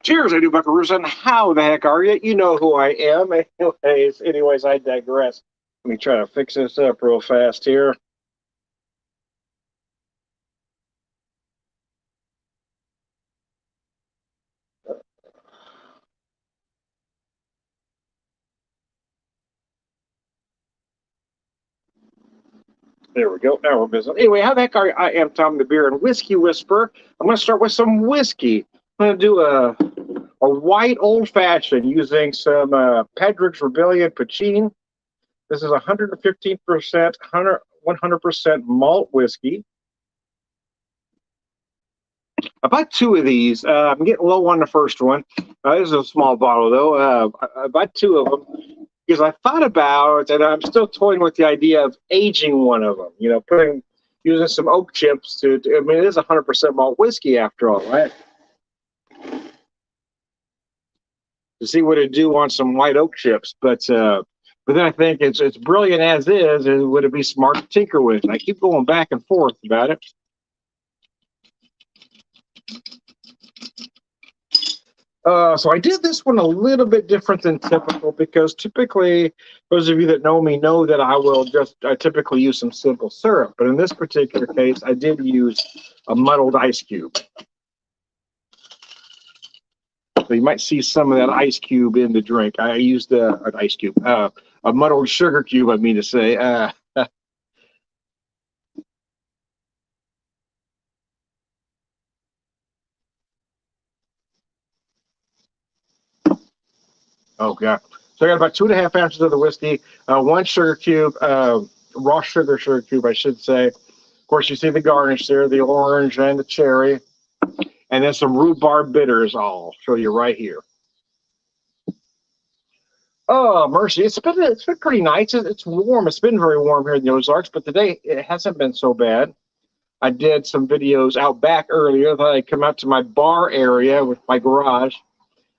Cheers, I do buckaroos, and how the heck are you? You know who I am. Anyways, I digress. Let me try to fix this up real fast here. There we go. Now we're busy. Anyway, how the heck are you? I am Tom the Beer and Whiskey Whisperer. I'm going to start with some whiskey. I'm going to do a white old fashioned using some Pedrick's Rebellion Pachin. This is 115%, 100% malt whiskey. I bought two of these. I'm getting low on the first one. This is a small bottle, though. I bought two of them because I thought about, and I'm still toying with the idea of aging one of them. You know, using some oak chips I mean, it is 100% malt whiskey after all, right? To see what it'd do on some white oak chips, but then I think it's brilliant as is. And would it be smart to tinker with? And I keep going back and forth about it. So I did this one a little bit different than typical because typically, those of you that know me know that I typically use some simple syrup. But in this particular case, I did use a muddled ice cube. So you might see some of that ice cube in the drink. I used an ice cube, a muddled sugar cube, I mean to say. Oh, God. So I got about 2.5 ounces of the whiskey, one sugar cube, raw sugar cube, I should say. Of course, you see the garnish there, the orange and the cherry, and then some rhubarb bitters. I'll show you right here. Oh, mercy. It's been pretty nice. It's warm. It's been very warm here in the Ozarks, but today it hasn't been so bad. I did some videos out back earlier. I thought I'd come out to my bar area with my garage.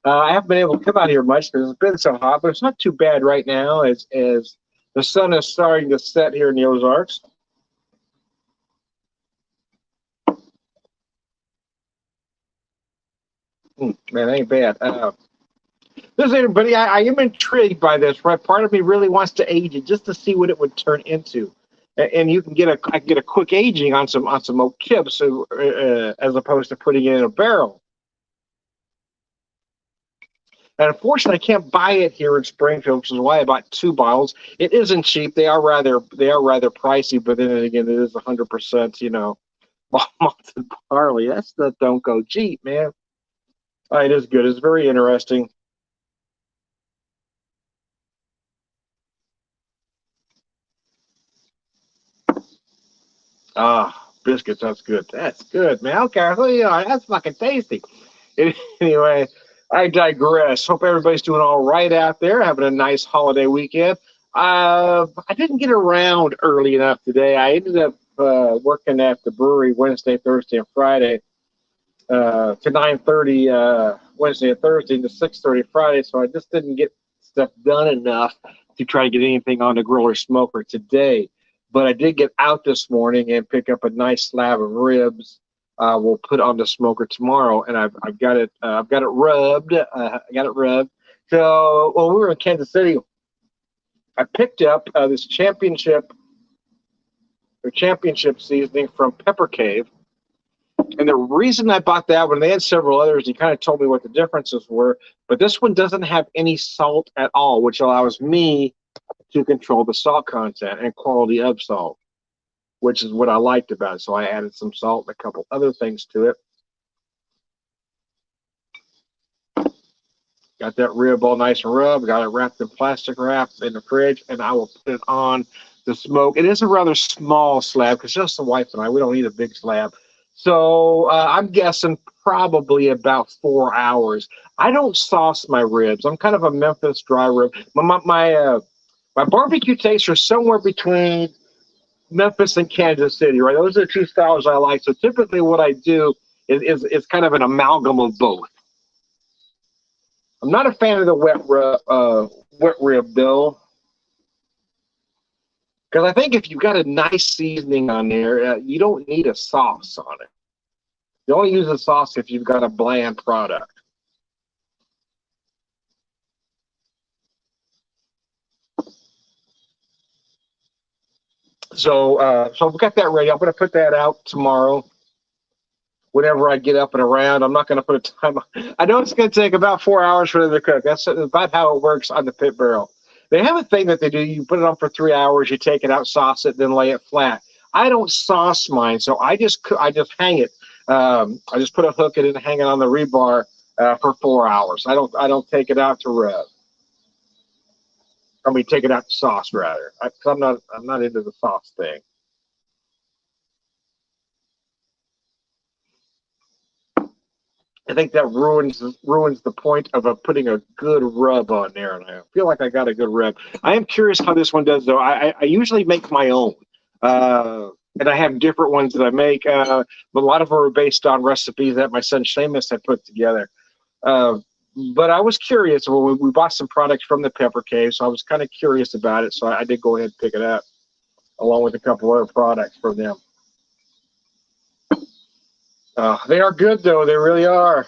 I haven't been able to come out here much because it's been so hot, but it's not too bad right now as the sun is starting to set here in the Ozarks. Man, ain't bad. Listen, everybody, I am intrigued by this. Right, part of me really wants to age it just to see what it would turn into, and I can get a quick aging on some oak chips, as opposed to putting it in a barrel. And unfortunately, I can't buy it here in Springfield, which is why I bought two bottles. It isn't cheap. They are rather pricey, but then again, it is 100%, malted barley. That stuff don't go cheap, man. It is good. It's very interesting. Ah, biscuits. That's good. That's good, man. Okay, so, that's fucking tasty. Anyway, I digress. Hope everybody's doing all right out there, having a nice holiday weekend. I didn't get around early enough today. I ended up working at the brewery Wednesday, Thursday, and Friday to 9:30 Wednesday and Thursday to 6:30 Friday. So I just didn't get stuff done enough to try to get anything on the grill or smoker today. But I did get out this morning and pick up a nice slab of ribs. We'll put on the smoker tomorrow, and I've got it rubbed. I got it rubbed. So when we were in Kansas City, I picked up this championship seasoning from Pepper Cave. And the reason I bought that one, they had several others. He kind of told me what the differences were, but this one doesn't have any salt at all, which allows me to control the salt content and quality of salt, which is what I liked about it. So I added some salt and a couple other things to it. Got that rib all nice and rubbed. Got it wrapped in plastic wrap in the fridge, and I will put it on the smoke. It is a rather small slab because just the wife and I, we don't need a big slab. So I'm guessing probably about 4 hours. I don't sauce my ribs. I'm kind of a Memphis dry rib. My barbecue tastes are somewhere between Memphis and Kansas City, right? Those are the two styles I like. So typically what I do is kind of an amalgam of both. I'm not a fan of the wet rib, though. Because I think if you've got a nice seasoning on there, you don't need a sauce on it. You only use a sauce if you've got a bland product. So we got that ready. I'm going to put that out tomorrow. Whenever I get up and around, I'm not going to put a time. I know it's going to take about 4 hours for them to cook. That's about how it works on the pit barrel. They have a thing that they do. You put it on for 3 hours, you take it out, sauce it, then lay it flat. I don't sauce mine, so I just hang it. I just put a hook in it and hang it on the rebar for 4 hours. I don't take it out to rev. I mean, take it out to sauce rather. I'm not into the sauce thing. I think that ruins the point of putting a good rub on there, and I feel like I got a good rub. I am curious how this one does, though. I usually make my own, and I have different ones that I make. But a lot of them are based on recipes that my son Seamus had put together. Uh, but I was curious. Well, we bought some products from the Pepper Cave, so I was kind of curious about it. So I did go ahead and pick it up, along with a couple other products from them. They are good, though. They really are.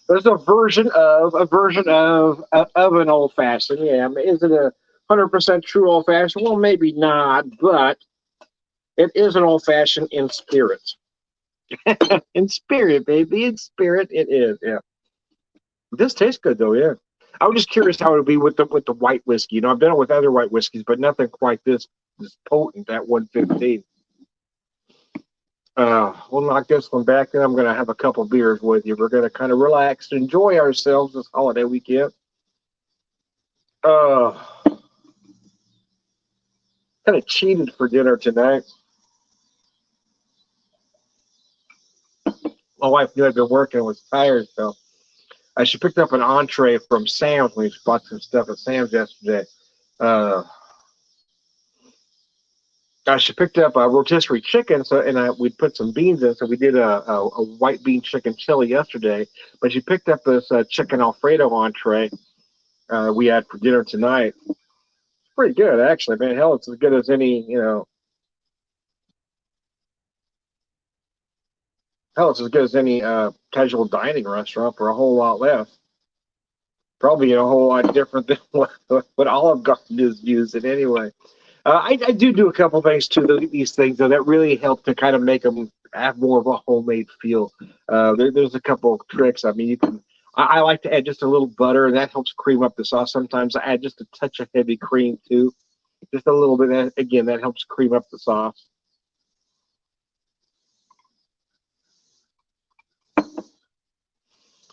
There's a version of an old fashioned. Yeah, is it 100% true old fashioned? Well, maybe not, but it is an old fashioned in spirit. In spirit, baby, in spirit, it is. Yeah, this tastes good though. Yeah, I was just curious how it would be with the white whiskey. I've done it with other white whiskeys, but nothing quite this potent at 115. We'll knock this one back, and I'm going to have a couple beers with you. We're going to kind of relax and enjoy ourselves this holiday weekend. Uh, Kind of cheated for dinner tonight. My wife knew I'd been working and was tired, so she picked up an entree from Sam's. We bought some stuff at Sam's yesterday. Uh, she picked up a rotisserie chicken, we put some beans in. So we did a white bean chicken chili yesterday. But she picked up this chicken Alfredo entree we had for dinner tonight. It's pretty good, actually, man. Hell, it's as good as any. Hell, it's as good as any casual dining restaurant for a whole lot less. Probably a whole lot different than what Olive Garden is using anyway. I do a couple things to these things though that really help to kind of make them have more of a homemade feel. There's a couple of tricks. I mean, I like to add just a little butter, and that helps cream up the sauce. Sometimes I add just a touch of heavy cream too, just a little bit. Again, that helps cream up the sauce.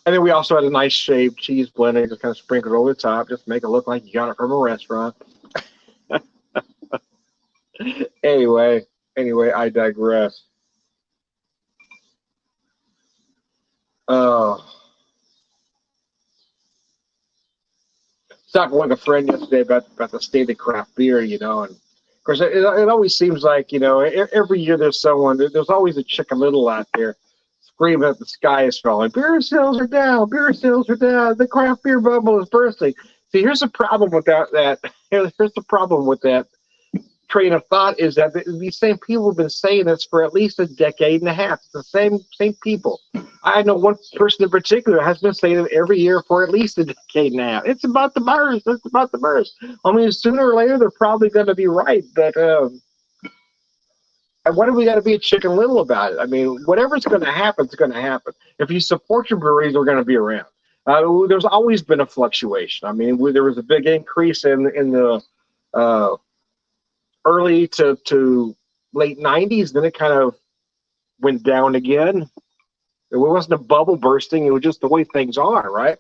And then we also had a nice shaved cheese blending, just kind of sprinkled over the top, just to make it look like you got it from a restaurant. anyway, I digress. Uh, Talking with a friend yesterday about the state of craft beer, and of course it always seems like every year there's always a Chicken Little out there screaming that the sky is falling. Beer sales are down. Beer sales are down. The craft beer bubble is bursting. See, here's the problem with here's the problem with that train of thought is that these same people have been saying this for at least a decade and a half. It's the same people. I know one person in particular has been saying it every year for at least a decade and a half. It's about the birds. It's about the birds. I mean, sooner or later they're probably going to be right, but why do we got to be a Chicken Little about it? I mean, whatever's going to happen is going to happen. If you support your breweries, they're going to be around. There's always been a fluctuation. I mean, there was a big increase in the uh, early to late 90s. Then it kind of went down again. It wasn't a bubble bursting. It was just the way things are, right?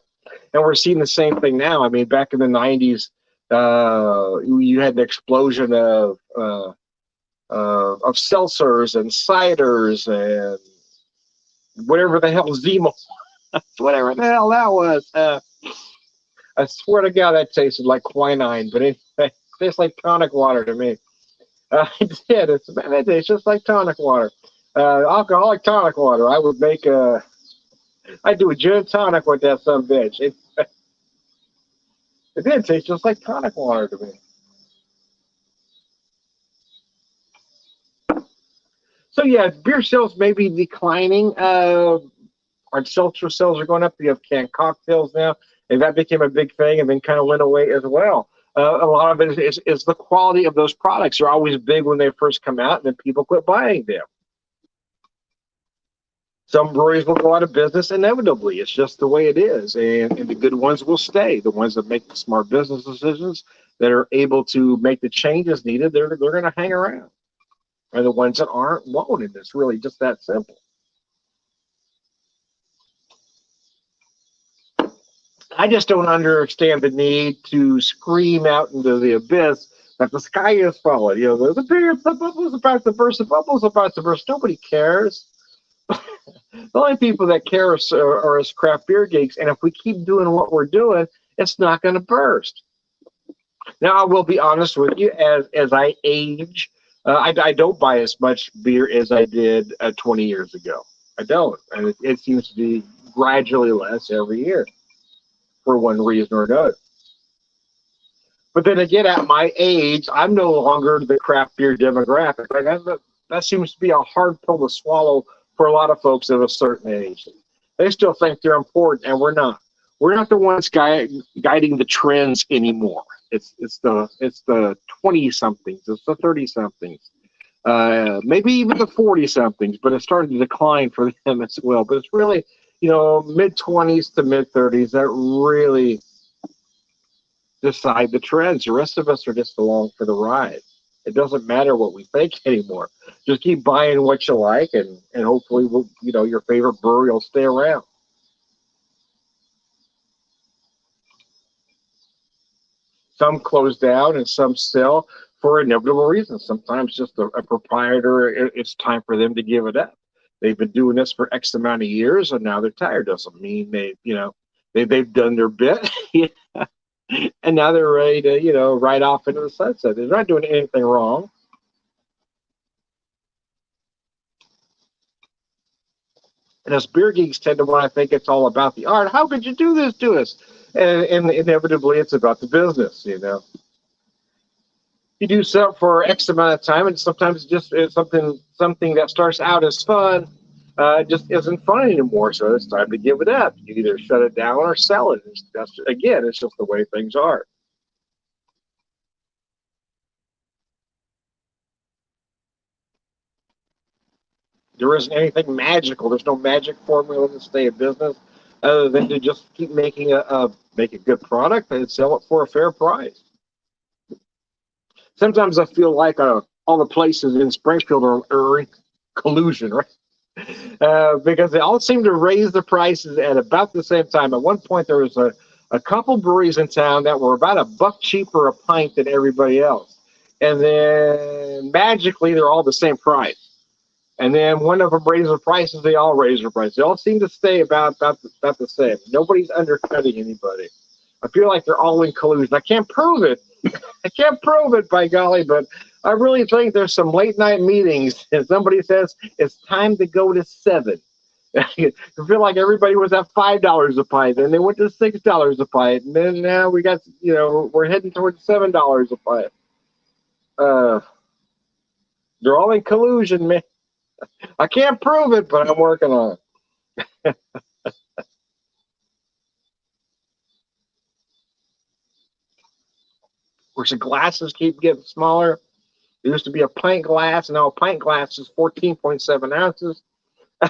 And we're seeing the same thing now. I mean, back in the 90s, you had an explosion of seltzers and ciders and whatever the hell Zima, whatever the hell that was. I swear to God, that tasted like quinine, but anyway, it tastes like tonic water to me. It did. It tastes just like tonic water. Alcoholic tonic water. I'd do a gin and tonic with that some bitch. It did taste just like tonic water to me. So yeah, beer sales may be declining. hard seltzer sales are going up. You have canned cocktails now, and that became a big thing, and then kind of went away as well. A lot of it is the quality of those products. They're always big when they first come out, and then people quit buying them. Some breweries will go out of business inevitably. It's just the way it is. And the good ones will stay. The ones that make the smart business decisions, that are able to make the changes needed, they're going to hang around. And the ones that aren't won't. And it's really just that simple. I just don't understand the need to scream out into the abyss that the sky is falling. You know, the bubble's about to burst, the bubble's about to burst. Nobody cares. The only people that care are us craft beer geeks, and if we keep doing what we're doing, it's not going to burst. Now, I will be honest with you, as I age, I don't buy as much beer as I did 20 years ago. I don't, and it seems to be gradually less every year for one reason or another. But then again, at my age, I'm no longer the craft beer demographic. That seems to be a hard pill to swallow for a lot of folks of a certain age. They still think they're important, and we're not. We're not the ones guiding the trends anymore. It's the 20 somethings, it's the 30 somethings, maybe even the 40 somethings. But it's starting to decline for them as well. But it's really, mid 20s to mid 30s that really decide the trends. The rest of us are just along for the ride. It doesn't matter what we think anymore. Just keep buying what you like, and hopefully, your favorite brewery will stay around. Some close down and some sell for inevitable reasons. Sometimes just a proprietor, it's time for them to give it up. They've been doing this for X amount of years, and now they're tired. Doesn't mean they've done their bit. And now they're ready to, ride off into the sunset. They're not doing anything wrong. And us beer geeks tend to want to think it's all about the art. How could you do this to us? And inevitably, it's about the business. You do something for X amount of time, and sometimes it's something that starts out as fun, just isn't fun anymore. So it's time to give it up. You either shut it down or sell it. It's just the way things are. There isn't anything magical. There's no magic formula to stay in business, other than to just keep making make a good product and sell it for a fair price. Sometimes I feel like all the places in Springfield are in collusion, right? Because they all seem to raise the prices at about the same time. At one point, there was a couple breweries in town that were about $1 cheaper a pint than everybody else. And then magically, they're all the same price. And then one of them raised their prices, they all raise their prices. They all seem to stay about the same. Nobody's undercutting anybody. I feel like they're all in collusion. I can't prove it. I can't prove it, by golly, but I really think there's some late night meetings and somebody says it's time to go to 7. I feel like everybody was at $5 a pint, and they went to $6 a pint, and then now we got, we're heading towards $7 a pint. They're all in collusion, man. I can't prove it, but I'm working on it. Of course, the glasses keep getting smaller. There used to be a pint glass, and now a pint glass is 14.7 ounces.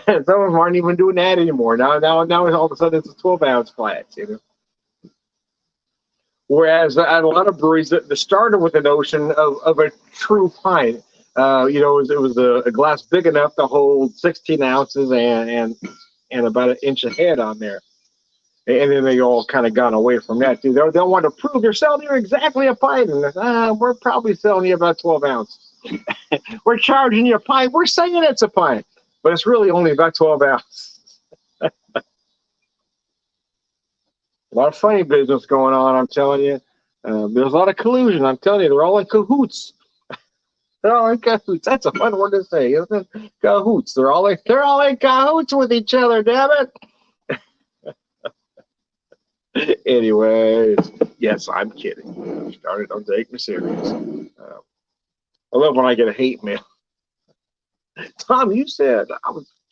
Some of them aren't even doing that anymore. Now, all of a sudden, it's a 12-ounce glass. Whereas at a lot of breweries, that started with the notion of a true pint. It was a glass big enough to hold 16 ounces and about an inch of head on there. And then they all kind of gone away from that too. They'll want to prove they're selling you exactly a pint, and we're probably selling you about 12 ounces. We're charging you a pint. We're saying it's a pint, but it's really only about 12 ounces. A lot of funny business going on, I'm telling you. There's a lot of collusion. I'm telling you, they're all in cahoots. They're all in cahoots. That's a fun word to say, isn't it? Cahoots. They're all in cahoots with each other. Damn it. Anyways, yes, I'm kidding. Don't take me serious. I love when I get a hate mail. Tom, you said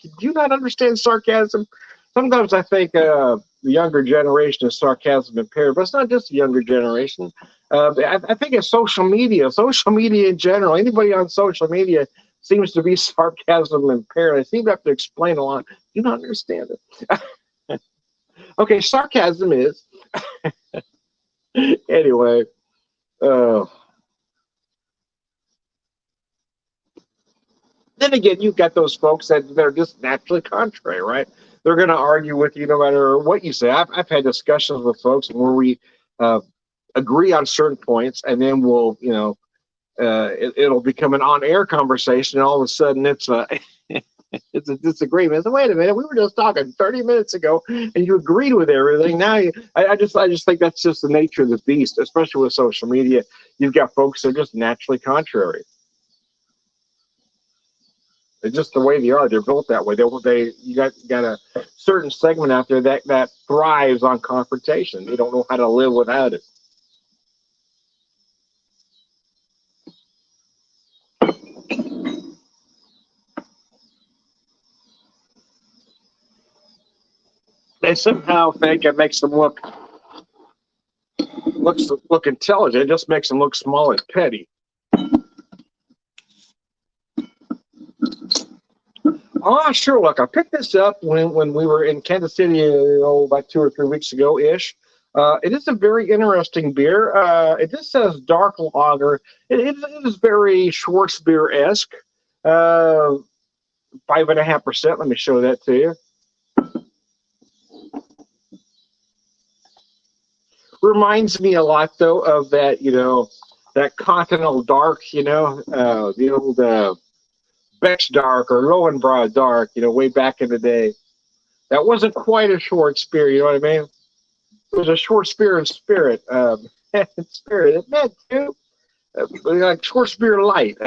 did you not understand sarcasm? sometimes I think the younger generation is sarcasm impaired, but it's not just the younger generation. I think it's social media in general. Anybody on social media seems to be sarcasm impaired. I seem to have to explain a lot. You don't understand it. Okay, sarcasm is anyway. Uh, then again, you've got those folks that they're just naturally contrary, right? They're going to argue with you no matter what you say. I've had discussions with folks where we uh, agree on certain points, and then we'll, it'll become an on-air conversation, and all of a sudden it's a it's a disagreement. So wait a minute, we were just talking 30 minutes ago, and you agreed with everything. Now, I just think that's just the nature of the beast, especially with social media. You've got folks that are just naturally contrary. It's just the way they are. They're built that way. You got a certain segment out there that thrives on confrontation. They don't know how to live without it. They somehow think it makes them look intelligent. It just makes them look small and petty. Oh, sure. Look, I picked this up when we were in Kansas City, about 2 or 3 weeks ago ish. It is a very interesting beer. It just says dark lager. It is very Schwarzbier-esque. 5.5%. Let me show that to you. Reminds me a lot, though, of that, that Continental Dark, the old Beck's Dark or Lowenbrau Dark, way back in the day. That wasn't quite a Schwarzbier, you know what I mean? It was a Schwarzbier in spirit. Spirit. It meant to. Like Schwarzbier Light.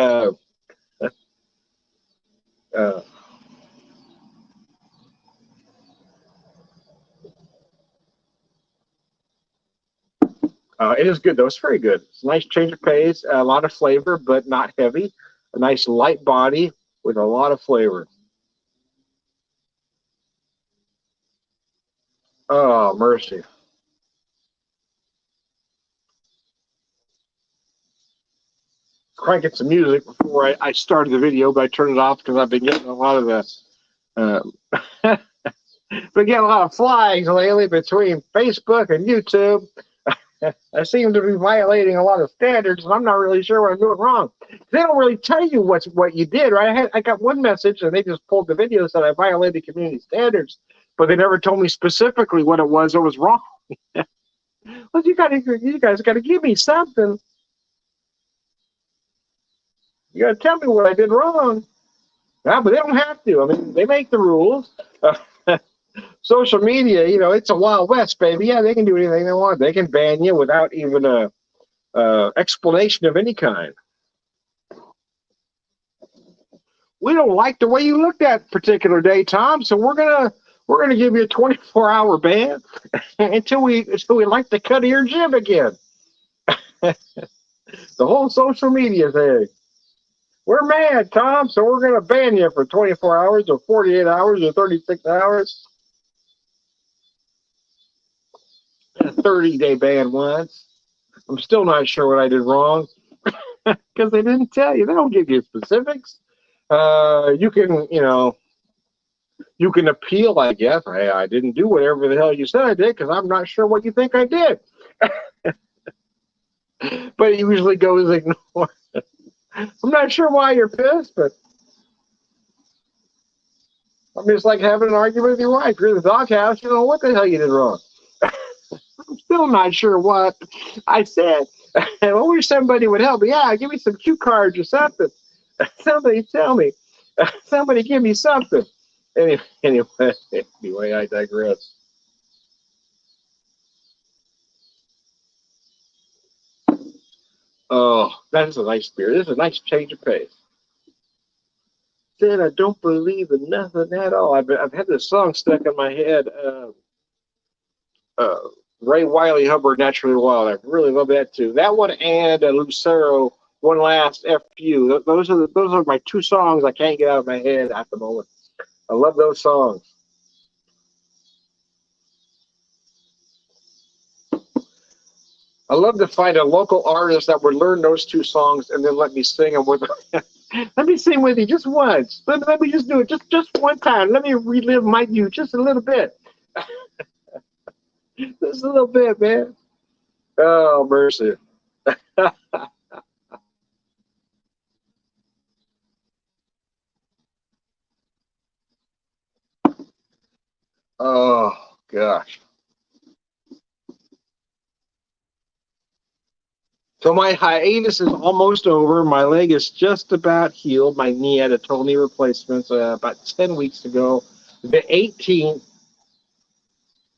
It is good, though. It's very good. It's a nice change of pace, a lot of flavor, but not heavy. A nice light body with a lot of flavor. Oh, mercy. Cranking some music before I started the video, but I turned it off because I've been getting a lot of been getting a lot of flags lately between Facebook and YouTube. I seem to be violating a lot of standards, and I'm not really sure what I'm doing wrong. They don't really tell you what you did, right? I got one message, and they just pulled the video that I violated community standards, but they never told me specifically what it was that was wrong. Well, you guys got to give me something. You got to tell me what I did wrong. Yeah, but they don't have to. I mean, they make the rules. Social media, it's a Wild West, baby. Yeah, they can do anything they want. They can ban you without even a explanation of any kind. We don't like the way you look that particular day, Tom. So we're gonna give you a 24-hour ban until we light the cut of your jib again. The whole social media thing. We're mad, Tom, so we're going to ban you for 24 hours or 48 hours or 36 hours. A 30-day ban once. I'm still not sure what I did wrong because they didn't tell you. They don't give you specifics. You can appeal, I guess. I didn't do whatever the hell you said I did because I'm not sure what you think I did. But it usually goes ignored. I'm not sure why you're pissed, but I mean, it's like having an argument with your wife. You're in the doghouse, you know what the hell you did wrong. I'm still not sure what I said. I wish somebody would help me. Yeah, give me some cue cards or something. Somebody tell me. Somebody give me something. Anyway, I digress. Oh, that is a nice beer. This is a nice change of pace. Then I don't believe in nothing at all. I've had this song stuck in my head. Ray Wiley Hubbard, Naturally Wild. I really love that too. That one and Lucero, One Last FU. Those are my two songs I can't get out of my head at the moment. I love those songs. I love to find a local artist that would learn those two songs and then let me sing them with them. Let me sing with you just once. Let me just do it just one time. Let me relive my youth just a little bit. Just a little bit, man. Oh, mercy. Oh, gosh. So my hiatus is almost over. My leg is just about healed. My knee had a total knee replacement about 10 weeks ago. The 18th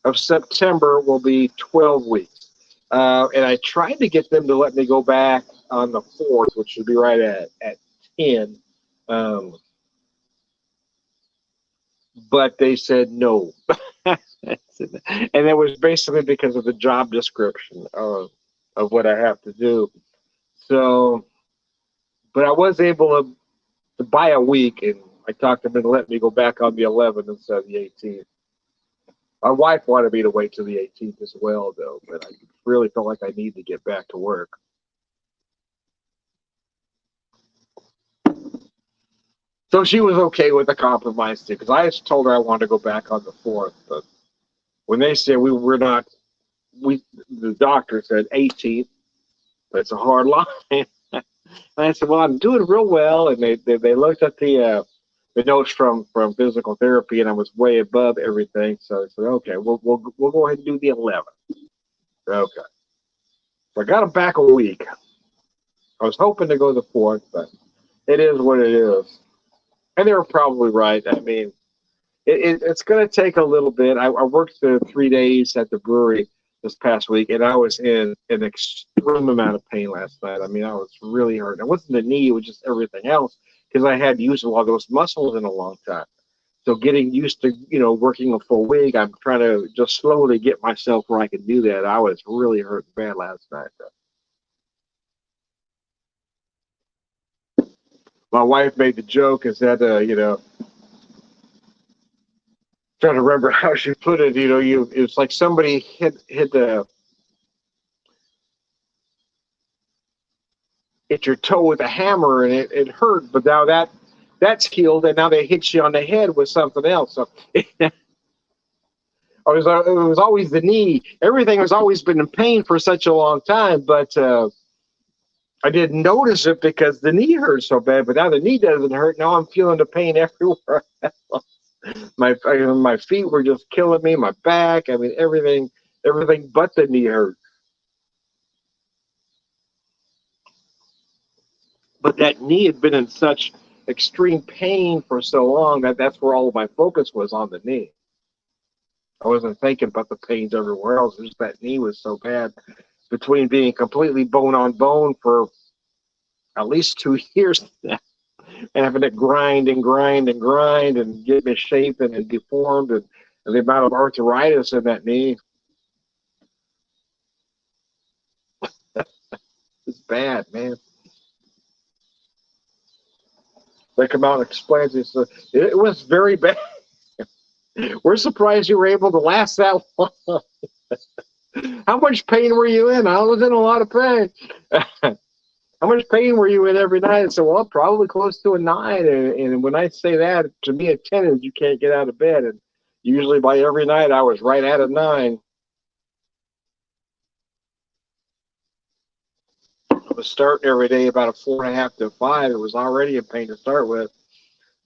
of September will be 12 weeks. And I tried to get them to let me go back on the 4th, which would be right at 10. Um, but they said no. And it was basically because of the job description of what I have to do. So, but I was able to buy a week, and I talked them into letting me go back on the 11th instead of the 18th. My wife wanted me to wait till the 18th as well, though, but I really felt like I need to get back to work. So she was okay with the compromise too, because I just told her I wanted to go back on the 4th. But when they said we're not, the doctor said 18th. It's a hard line. And I said, well, I'm doing real well. And they looked at the notes from physical therapy, and I was way above everything. So I said, okay, we'll go ahead and do the 11th. Okay. So I got them back a week. I was hoping to go the 4th, but it is what it is. And they were probably right. I mean, it's going to take a little bit. I worked the 3 days at the brewery this past week, and I was in an extreme amount of pain last night. I mean, I was really hurt. It wasn't the knee; it was just everything else because I hadn't used a lot of those muscles in a long time. So getting used to working a full week, I'm trying to just slowly get myself where I can do that. I was really hurt bad last night. My wife made the joke and said, trying to remember how she put it. It's like somebody hit your toe with a hammer and it hurt, but now that's healed, and now they hit you on the head with something else. So it was always the knee. Everything has always been in pain for such a long time, but I didn't notice it because the knee hurt so bad. But now the knee doesn't hurt. Now I'm feeling the pain everywhere. My feet were just killing me. My back. I mean, everything but the knee hurt. But that knee had been in such extreme pain for so long that's where all of my focus was, on the knee. I wasn't thinking about the pains everywhere else. Just that knee was so bad. Between being completely bone on bone for at least 2 years now, and having to grind and grind and grind and get misshapen and deformed, and the amount of arthritis in that knee is bad, man. They come out and explain it. So it was very bad. We're surprised you were able to last that long. How much pain were you in? I was in a lot of pain. How much pain were you in every night? I said, well, probably close to a 9. And when I say that, to me, a 10 is you can't get out of bed. And usually by every night, I was right at a 9. I was starting every day about a 4.5 to 5. It was already a pain to start with.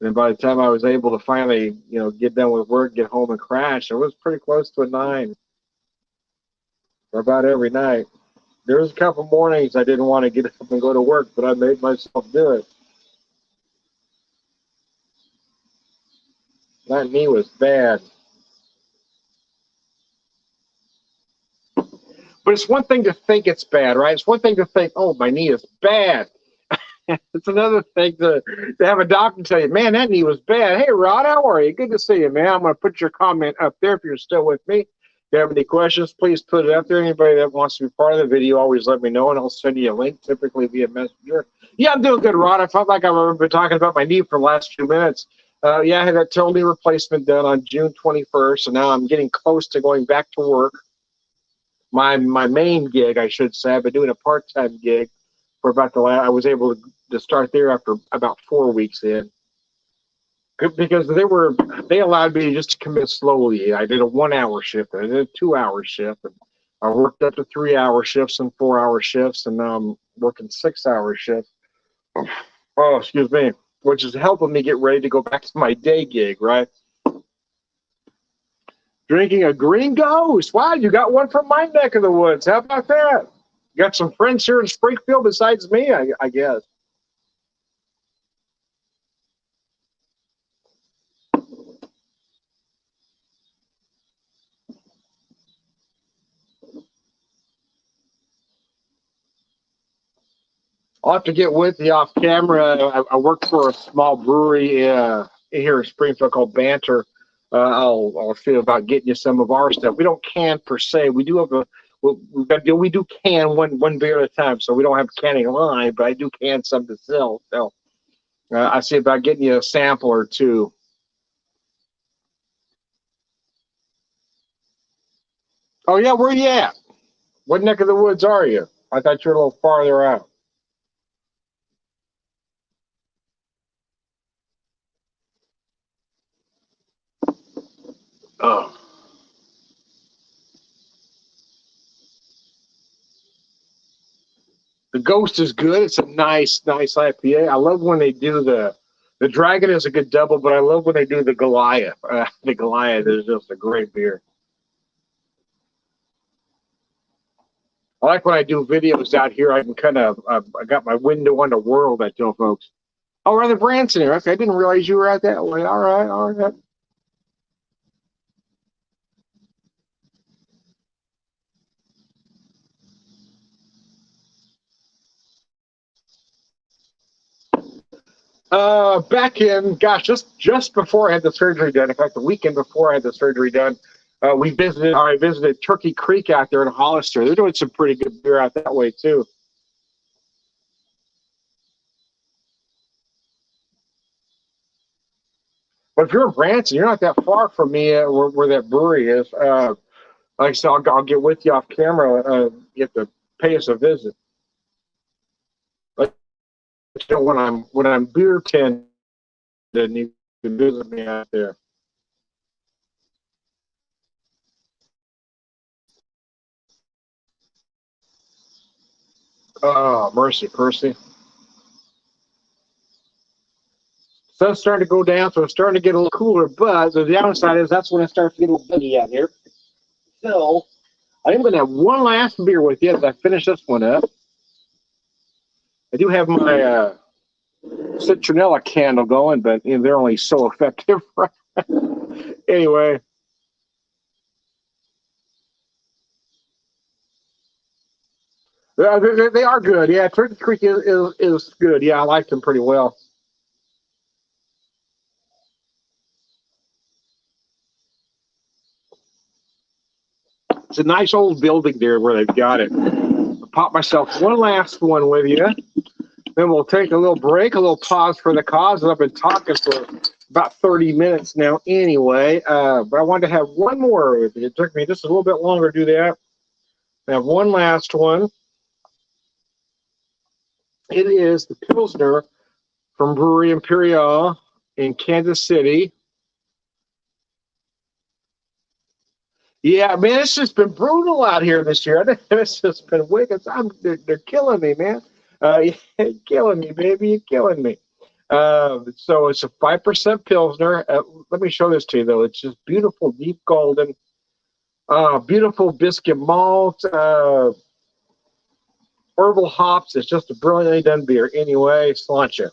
And by the time I was able to finally, get done with work, get home and crash, it was pretty close to a 9 for about every night. There was a couple mornings I didn't want to get up and go to work, but I made myself do it. That knee was bad. But it's one thing to think it's bad, right? It's one thing to think, oh, my knee is bad. It's another thing to have a doctor tell you, man, that knee was bad. Hey, Rod, how are you? Good to see you, man. I'm going to put your comment up there if you're still with me. If you have any questions, please put it up there. Anybody that wants to be part of the video, always let me know, and I'll send you a link, typically via Messenger. Yeah, I'm doing good, Rod. I felt like I've been talking about my knee for the last few minutes. Yeah, I had that total knee replacement done on June 21st, and now I'm getting close to going back to work. my main gig, I should say. I've been doing a part-time gig for about I was able to start there after about 4 weeks in. Because they allowed me just to commit slowly. I did a 1 hour shift, I did a 2 hour shift, and I worked up to 3 hour shifts and 4 hour shifts, and now I'm working 6 hour shifts. Oh, excuse me, which is helping me get ready to go back to my day gig, right? Drinking a Green Ghost. Wow, you got one from my neck of the woods. How about that? You got some friends here in Springfield besides me, I guess. I'll have to get with you off camera. I work for a small brewery here in Springfield called Banter. I'll see about getting you some of our stuff. We don't can per se. We do have we do can one beer at a time, so we don't have a canning line, but I do can some to sell. So I see about getting you a sample or two. Oh yeah, where you at? What neck of the woods are you? I thought you were a little farther out. Oh. The Ghost is good. It's a nice IPA. I love when they do the Dragon is a good double, but I love when they do the Goliath. The Goliath is just a great beer. I like when I do videos out here. I can kind of I got my window on the world. I tell folks. Oh, Brother Branson here. Okay, I didn't realize you were out that way. All right. Back in, gosh, just before I had the surgery done. In fact, the weekend before I had the surgery done, I visited Turkey Creek out there in Hollister. They're doing some pretty good beer out that way too. But if you're in Branson, you're not that far from me where that brewery is. Like I said, I'll get with you off camera. You have to pay us a visit. But you know, when I'm beer tending, you can visit me out there. Oh, mercy, Percy. Sun's starting to go down, so it's starting to get a little cooler. But the downside is that's when it starts to get a little buggy out here. So I am going to have one last beer with you as I finish this one up. I do have my citronella candle going, but they're only so effective. Anyway, they are good. Yeah, Turkey Creek is good. Yeah, I like them pretty well. It's a nice old building there where they've got it. I'll pop myself one last one with you. Then we'll take a little break, a little pause for the cause. I've been talking for about 30 minutes now anyway. But I wanted to have one more with you. It took me just a little bit longer to do that. I have one last one. It is the Pilsner from Brewery Imperial in Kansas City. Yeah, man, it's just been brutal out here this year. It's just been wicked. They're killing me, man. You're killing me, baby. You're killing me. So it's a 5% Pilsner. Let me show this to you, though. It's just beautiful, deep golden, beautiful biscuit malt, herbal hops. It's just a brilliantly done beer. Anyway, Sláinte.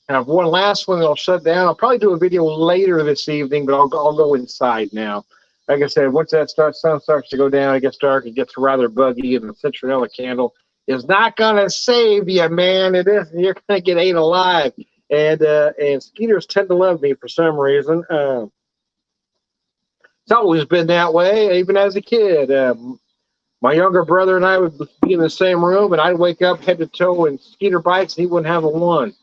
I have one last one that I'll shut down. I'll probably do a video later this evening, but I'll go inside now. Like I said, once that sun starts to go down, it gets dark, it gets rather buggy, and the citronella candle is not gonna save you, man. It is. You're gonna get ate alive. And skeeters tend to love me for some reason. It's always been that way, even as a kid. My younger brother and I would be in the same room, and I'd wake up head to toe in skeeter bites, and he wouldn't have a one.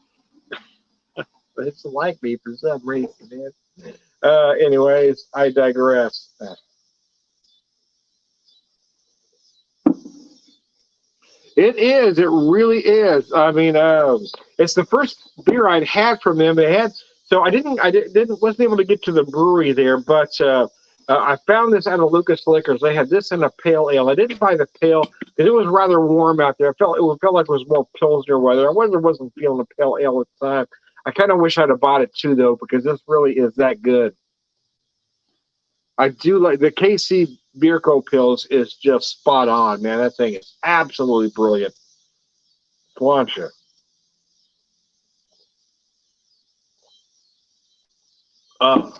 But it's like me for some reason, man. Anyways, I digress. It is. It really is. I mean, it's the first beer I'd had from them. They had so I didn't wasn't able to get to the brewery there, but I found this out of Lucas Liquors. They had this in a pale ale. I didn't buy the pale because it was rather warm out there. It felt like it was more pilsner weather. Wasn't feeling the pale ale at the time. I kind of wish I'd have bought it too though because this really is that good. I do like the KC Beer Co. Pills is just spot on, man. That thing is absolutely brilliant. Plancha. Uh,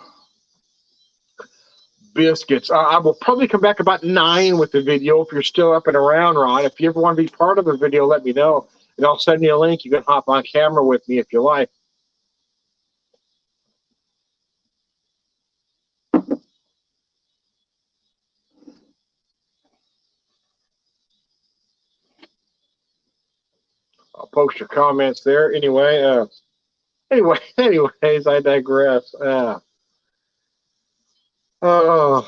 Biscuits. I will probably come back about 9 with the video if you're still up and around, Ron. If you ever want to be part of the video, let me know. And I'll send you a link. You can hop on camera with me if you like. I'll post your comments there. Anyways, I digress. Oh,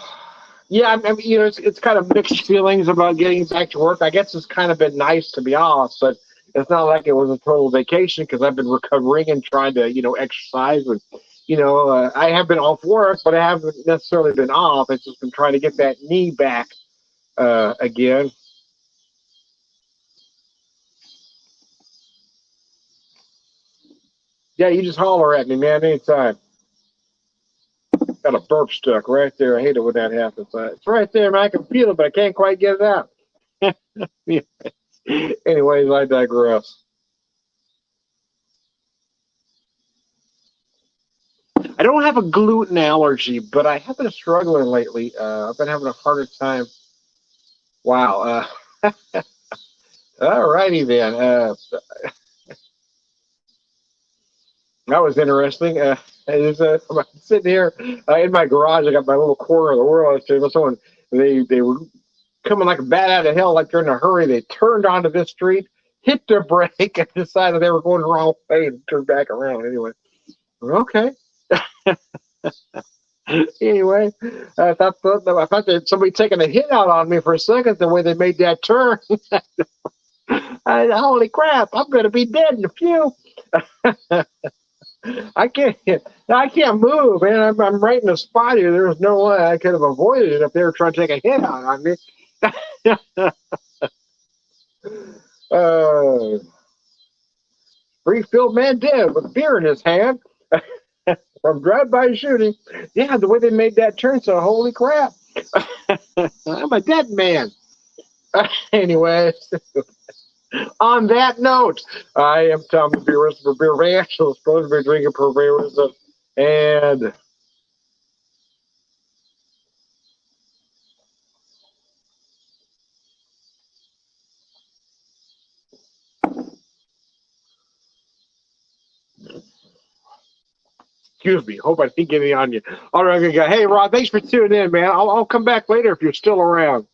yeah. I mean, it's kind of mixed feelings about getting back to work. I guess it's kind of been nice to be off, but it's not like it was a total vacation because I've been recovering and trying to, exercise and, I have been off work, but I haven't necessarily been off. It's just been trying to get that knee back again. Yeah, you just holler at me, man, anytime. Got a burp stuck right there. I hate it when that happens. It's right there, man. I can feel it, but I can't quite get it out. Anyways, I digress. I don't have a gluten allergy, but I have been struggling lately. I've been having a harder time. Wow. All righty then. That was interesting. I'm sitting here in my garage. I got my little corner of the world. Someone they were coming like a bat out of hell, like they're in a hurry. They turned onto this street, hit their brake, and decided they were going the wrong way and turned back around. Anyway, okay. Anyway, I thought that somebody taking a hit out on me for a second. The way they made that turn, holy crap! I'm going to be dead in a few. I can't. I can't move, man. I'm right in the spot here. There was no way I could have avoided it if they were trying to take a hit out on me. uh, Springfield man dead with beer in his hand from drive-by shooting. Yeah, the way they made that turn, so holy crap. I'm a dead man. Anyway, on that note, I am Tom the Beer Whisperer for Beer Ranch. So supposed to be drinking per beer wisdom. And excuse me, hope I didn't get any on you. All right, good guy. Hey, Rod, thanks for tuning in, man. I'll come back later if you're still around.